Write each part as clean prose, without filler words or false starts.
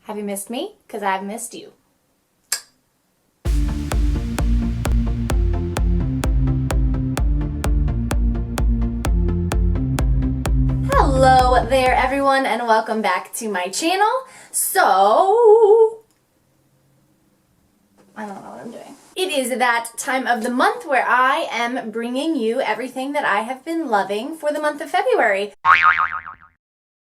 Have you missed me? Because I've missed you. Hello there everyone and welcome back to my channel. So, I don't know what I'm doing. It is that time of the month where I am bringing you everything that I have been loving for the month of February.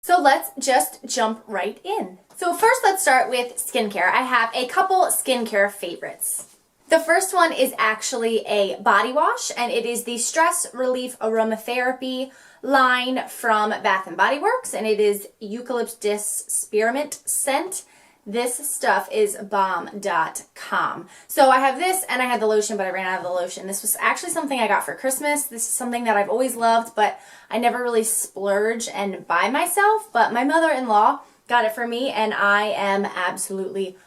So let's just jump right in. So first let's start with skincare. I have a couple skincare favorites. The first one is actually a body wash, and it is the Stress Relief Aromatherapy line from Bath & Body Works, and it is Eucalyptus Spearmint Scent. This stuff is bomb.com. So I have this and I had the lotion, but I ran out of the lotion. This was actually something I got for Christmas. This is something that I've always loved, but I never really splurge and buy myself, but my mother-in-law got it for me, and I am absolutely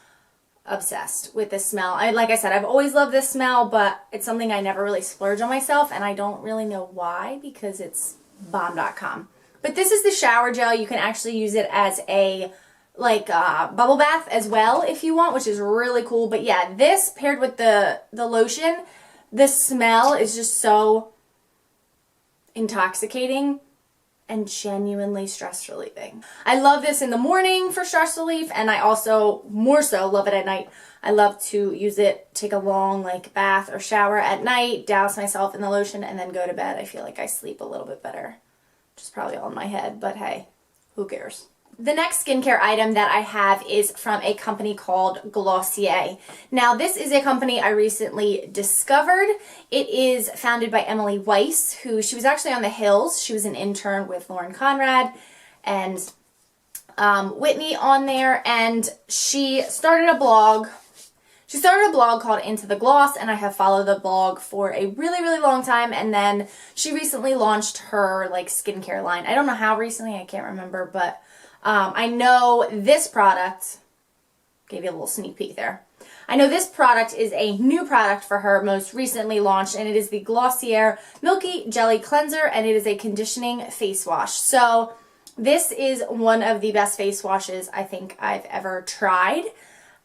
obsessed with this smell. Like I said, I've always loved this smell, but it's something I never really splurge on myself, and I don't really know why because it's bomb.com. But this is the shower gel. You can actually use it as a bubble bath as well if you want, which is really cool. But yeah, this paired with the lotion, the smell is just so intoxicating and genuinely stress relieving. I love this in the morning for stress relief, and I also more so love it at night. I love to use it, take a long bath or shower at night, douse myself in the lotion, and then go to bed. I feel like I sleep a little bit better. Which is probably all in my head, but hey, who cares? The next skincare item that I have is from a company called Glossier. Now, this is a company I recently discovered. It is founded by Emily Weiss, who she was actually on The Hills. She was an intern with Lauren Conrad and Whitney on there, and she started a blog. She started a blog called Into the Gloss, and I have followed the blog for a really, really long time, and then she recently launched her skincare line. I don't know how recently, I can't remember, but I know this product, gave you a little sneak peek there. I know this product is a new product for her, most recently launched, and it is the Glossier Milky Jelly Cleanser, and it is a conditioning face wash. So this is one of the best face washes I think I've ever tried.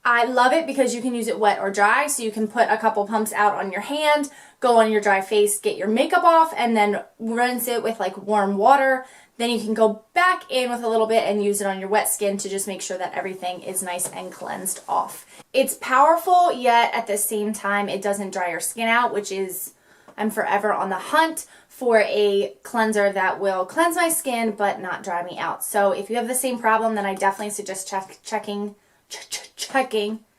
I love it because you can use it wet or dry, so you can put a couple pumps out on your hand, go on your dry face, get your makeup off, and then rinse it with warm water. Then you can go back in with a little bit and use it on your wet skin to just make sure that everything is nice and cleansed off. It's powerful, yet at the same time it doesn't dry your skin out, which is, I'm forever on the hunt for a cleanser that will cleanse my skin but not dry me out. So if you have the same problem, then I definitely suggest checking.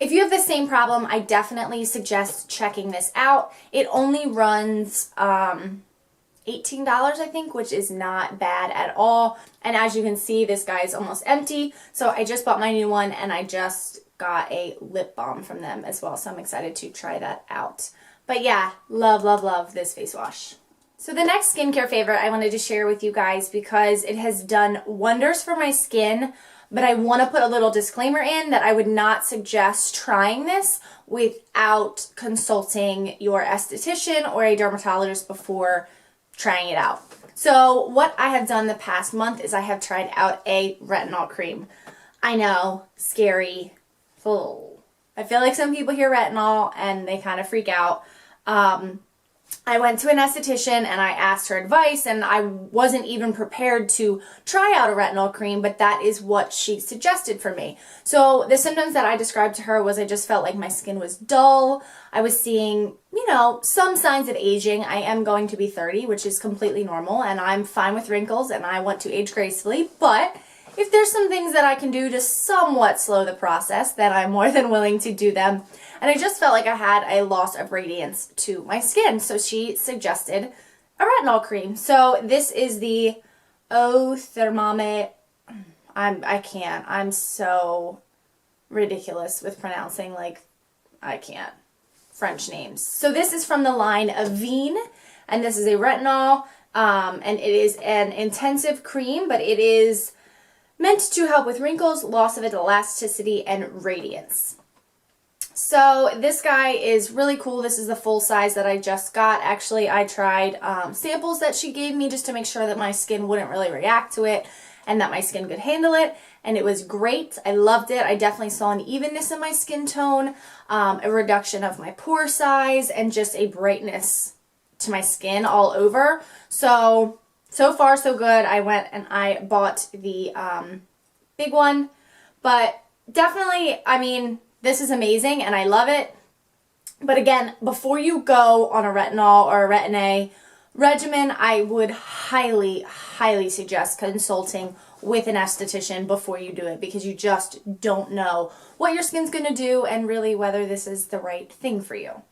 If you have the same problem, I definitely suggest checking this out. It only runs $18, I think, which is not bad at all. And as you can see, this guy is almost empty. So I just bought my new one, and I just got a lip balm from them as well. So I'm excited to try that out. But yeah, love, love, love this face wash. So the next skincare favorite I wanted to share with you guys because it has done wonders for my skin. But I want to put a little disclaimer in that I would not suggest trying this without consulting your esthetician or a dermatologist before trying it out. So what I have done the past month is I have tried out a retinol cream. I know, scary. Full. I feel like some people hear retinol and they kind of freak out. I went to an esthetician and I asked her advice, and I wasn't even prepared to try out a retinol cream, but that is what she suggested for me. So the symptoms that I described to her was I just felt like my skin was dull. I was seeing, some signs of aging. I am going to be 30, which is completely normal, and I'm fine with wrinkles and I want to age gracefully, but if there's some things that I can do to somewhat slow the process, then I'm more than willing to do them. And I just felt like I had a loss of radiance to my skin. So she suggested a retinol cream. So this is the Thermame. I can't. I'm so ridiculous with pronouncing, I can't. French names. So this is from the line Avene, and this is a retinol, and it is an intensive cream, but it is meant to help with wrinkles, loss of elasticity, and radiance. So this guy is really cool. This is the full size that I just got. Actually, I tried samples that she gave me just to make sure that my skin wouldn't really react to it and that my skin could handle it. and it was great. I loved it. I definitely saw an evenness in my skin tone, a reduction of my pore size, and just a brightness to my skin all over. So far so good. I went and I bought the big one, but definitely, I mean, this is amazing and I love it. But again, before you go on a retinol or a retin-A regimen, I would highly, highly suggest consulting with an esthetician before you do it, because you just don't know what your skin's going to do and really whether this is the right thing for you.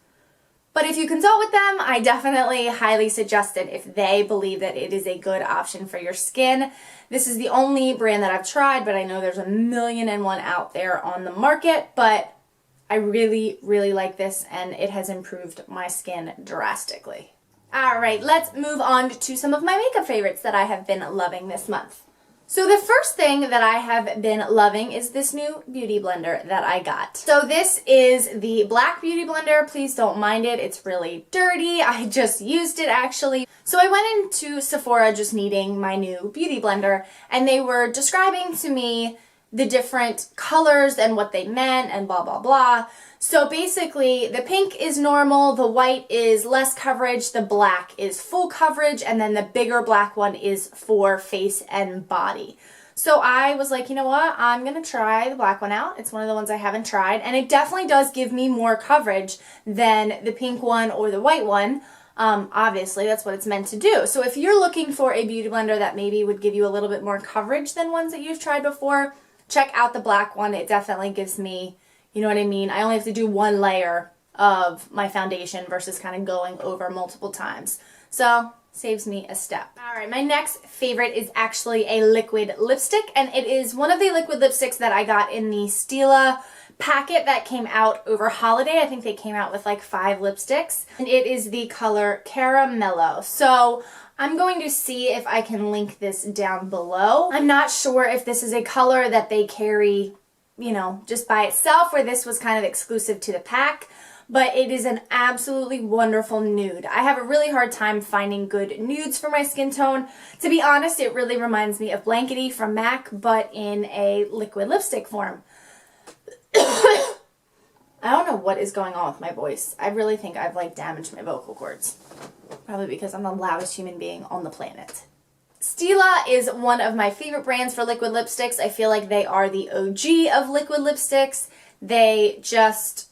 But if you consult with them, I definitely highly suggest it if they believe that it is a good option for your skin. This is the only brand that I've tried, but I know there's 1,000,001 out there on the market, but I really, really like this, and it has improved my skin drastically. All right, let's move on to some of my makeup favorites that I have been loving this month. So the first thing that I have been loving is this new beauty blender that I got. So this is the black beauty blender. Please don't mind it. It's really dirty. I just used it actually. So I went into Sephora just needing my new beauty blender, and they were describing to me the different colors and what they meant and blah, blah, blah. So basically the pink is normal, the white is less coverage, the black is full coverage, and then the bigger black one is for face and body. So I was like, you know what, I'm going to try the black one out. It's one of the ones I haven't tried, and it definitely does give me more coverage than the pink one or the white one. Obviously, that's what it's meant to do. So if you're looking for a beauty blender that maybe would give you a little bit more coverage than ones that you've tried before, check out the black one. It definitely gives me, you know what I mean? I only have to do one layer of my foundation versus kind of going over multiple times. So, saves me a step. All right, my next favorite is actually a liquid lipstick, and it is one of the liquid lipsticks that I got in the Stila packet that came out over holiday. I think they came out with like 5 lipsticks, and it is the color Caramello. So I'm going to see if I can link this down below. I'm not sure if this is a color that they carry, you know, just by itself, or this was kind of exclusive to the pack, but it is an absolutely wonderful nude. I have a really hard time finding good nudes for my skin tone. To be honest, it really reminds me of Blankety from MAC, but in a liquid lipstick form. I don't know what is going on with my voice. I really think I've like damaged my vocal cords. Probably because I'm the loudest human being on the planet. Stila is one of my favorite brands for liquid lipsticks. I feel like they are the OG of liquid lipsticks. They just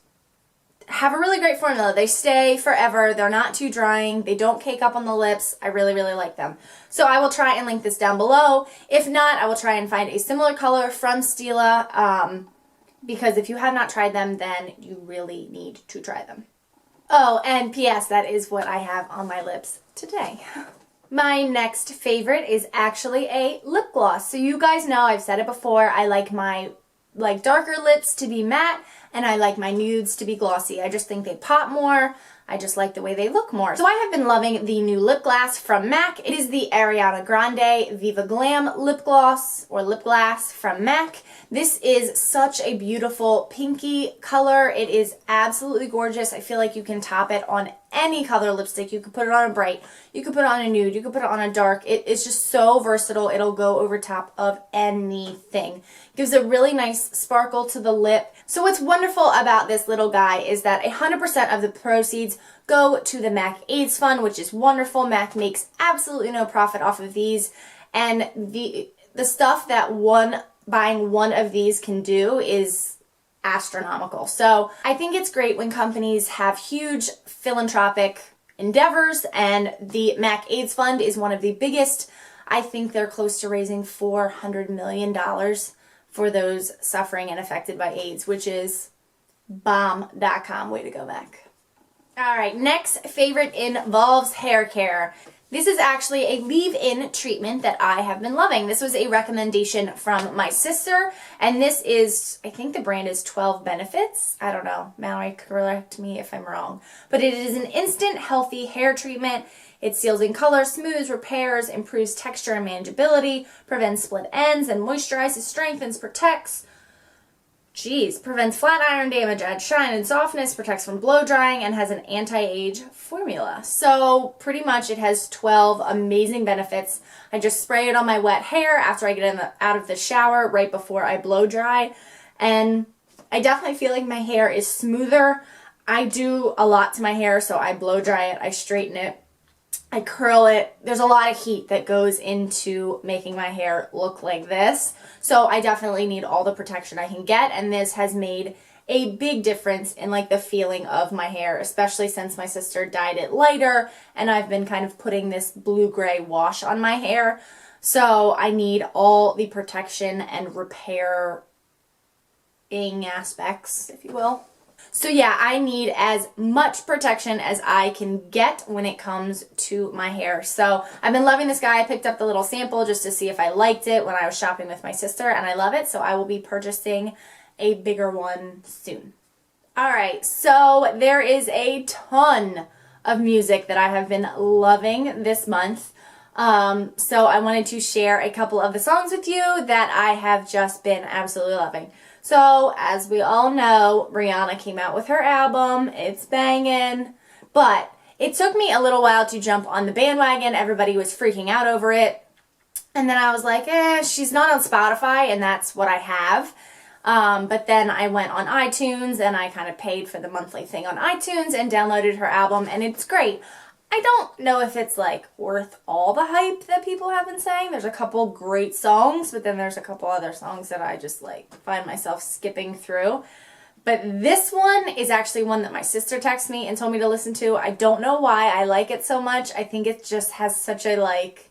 have a really great formula. They stay forever. They're not too drying. They don't cake up on the lips. I really, really like them. So I will try and link this down below. If not, I will try and find a similar color from Stila, because if you have not tried them, then you really need to try them. Oh, and P.S., that is what I have on my lips today. My next favorite is actually a lip gloss. So you guys know, I've said it before, I like my darker lips to be matte, and I like my nudes to be glossy. I just think they pop more. I just like the way they look more. So I have been loving the new lip gloss from MAC. It is the Ariana Grande Viva Glam lip gloss, or lip glass from MAC. This is such a beautiful pinky color. It is absolutely gorgeous. I feel like you can top it on any color lipstick. You could put it on a bright, you could put it on a nude, you could put it on a dark. It is just so versatile. It'll go over top of anything. Gives a really nice sparkle to the lip. So what's wonderful about this little guy is that 100% of the proceeds go to the MAC AIDS Fund, which is wonderful. MAC makes absolutely no profit off of these, and the stuff that buying one of these can do is astronomical. So I think it's great when companies have huge philanthropic endeavors, and the MAC AIDS Fund is one of the biggest. I think they're close to raising $400 million for those suffering and affected by AIDS, which is bomb.com. Way to go, MAC. All right, next favorite involves hair care. This is actually a leave-in treatment that I have been loving. This was a recommendation from my sister, and this is, I think the brand is 12 Benefits. I don't know. Mallory, correct me if I'm wrong. But it is an instant, healthy hair treatment. It seals in color, smooths, repairs, improves texture and manageability, prevents split ends, and moisturizes, strengthens, protects. Jeez, prevents flat iron damage, adds shine and softness, protects from blow drying, and has an anti-age formula. So pretty much it has 12 amazing benefits. I just spray it on my wet hair after I get out of the shower right before I blow dry. And I definitely feel like my hair is smoother. I do a lot to my hair, so I blow dry it, I straighten it, I curl it. There's a lot of heat that goes into making my hair look like this. So I definitely need all the protection I can get, and this has made a big difference in like the feeling of my hair, especially since my sister dyed it lighter and I've been kind of putting this blue-gray wash on my hair. So I need all the protection and repairing aspects, if you will. So yeah, I need as much protection as I can get when it comes to my hair. So I've been loving this guy. I picked up the little sample just to see if I liked it when I was shopping with my sister, and I love it. So I will be purchasing a bigger one soon. All right, so there is a ton of music that I have been loving this month. So I wanted to share a couple of the songs with you that I have just been absolutely loving. So, as we all know, Ariana came out with her album. It's banging. But it took me a little while to jump on the bandwagon. Everybody was freaking out over it. And then I was like, she's not on Spotify, and that's what I have. But then I went on iTunes, and I kind of paid for the monthly thing on iTunes and downloaded her album, and it's great. I don't know if it's like worth all the hype that people have been saying. There's a couple great songs, but then there's a couple other songs that I just like find myself skipping through. But this one is actually one that my sister texted me and told me to listen to. I don't know why I like it so much. I think it just has such a like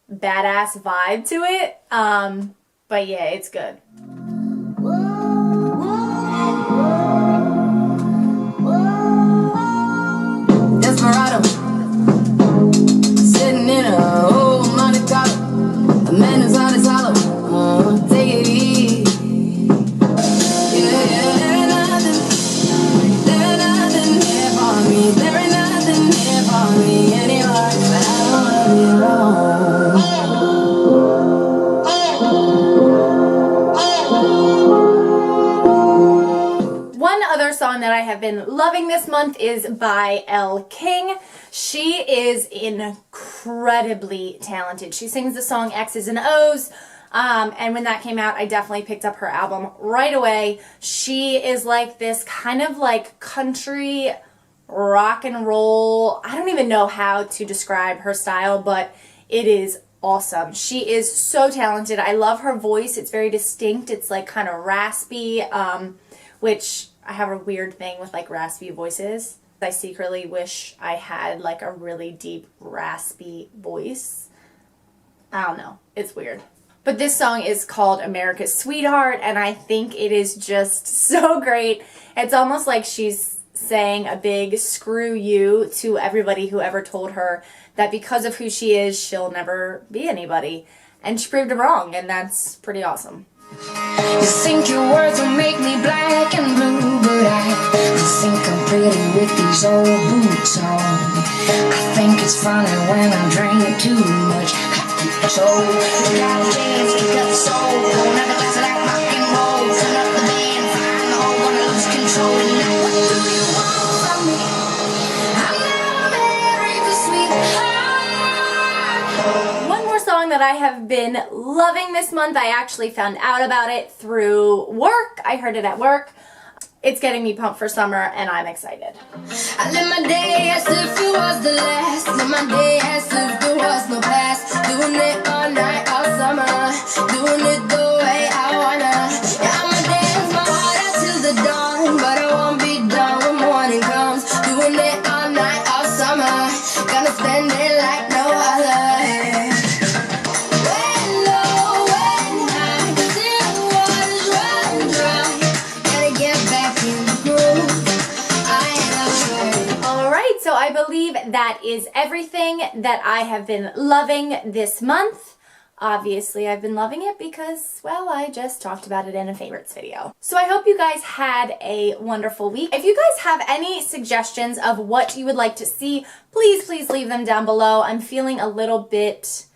badass vibe to it. But yeah, it's good. Desperado, sitting in a old Monte Carlo, a man whose heart is hollow. Take it easy. Yeah, there ain't nothing here for me. There ain't nothing here for me anymore. But I don't wanna be alone. One other song that I have been loving this month is by Elle King. She is incredibly talented. She sings the song X's and O's, and when that came out, I definitely picked up her album right away. She is like this kind of like country rock and roll. I don't even know how to describe her style, but it is awesome. She is so talented. I love her voice. It's very distinct. It's like kind of raspy, which I have a weird thing with like raspy voices. I secretly wish I had like a really deep raspy voice. I don't know. It's weird. But this song is called America's Sweetheart, and I think it is just so great. It's almost like she's saying a big screw you to everybody who ever told her that because of who she is, she'll never be anybody. And she proved them wrong, and that's pretty awesome. You think your words will make me black and blue, but I think I'm pretty with these old boots on. I think it's funny when I drink too much. So, look out, James, pick up the soul. Don't have a glass like rock and roll. Turn up the band, find the whole wanna lose control. And now what do you want from me? I'm not married for sweetheart. One more song that I have been loving this month. I actually found out about it through work. I heard it at work. It's getting me pumped for summer, and I'm excited. I live my day as if it was the last. Live my day as if there was no past. Doing it all night, all summer. Doing it the way I wanna. Yeah, I'ma dance my heart out till the dawn, but I won't be done when morning comes. Doing it all night, all summer. Gonna spend it like no other. So I believe that is everything that I have been loving this month. Obviously, I've been loving it because, well, I just talked about it in a favorites video. So I hope you guys had a wonderful week. If you guys have any suggestions of what you would like to see, please leave them down below. I'm feeling a little bit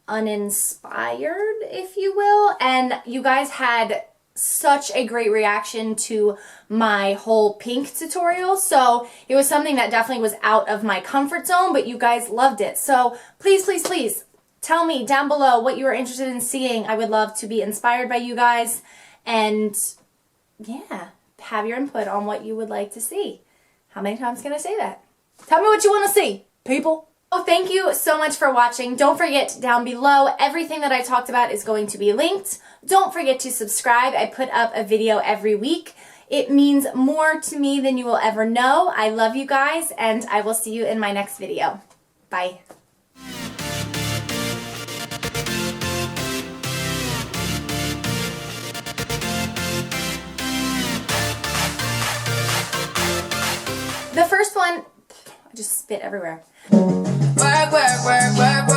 uninspired, if you will. And you guys had such a great reaction to my whole pink tutorial. So it was something that definitely was out of my comfort zone, but you guys loved it. So please, please, please tell me down below what you are interested in seeing. I would love to be inspired by you guys and yeah, have your input on what you would like to see. How many times can I say that? Tell me what you want to see, people. Oh, thank you so much for watching. Don't forget down below, everything that I talked about is going to be linked. Don't forget to subscribe. I put up a video every week. It means more to me than you will ever know. I love you guys, and I will see you in my next video. Bye. The first one, I just spit everywhere. Work, work, work, work, work.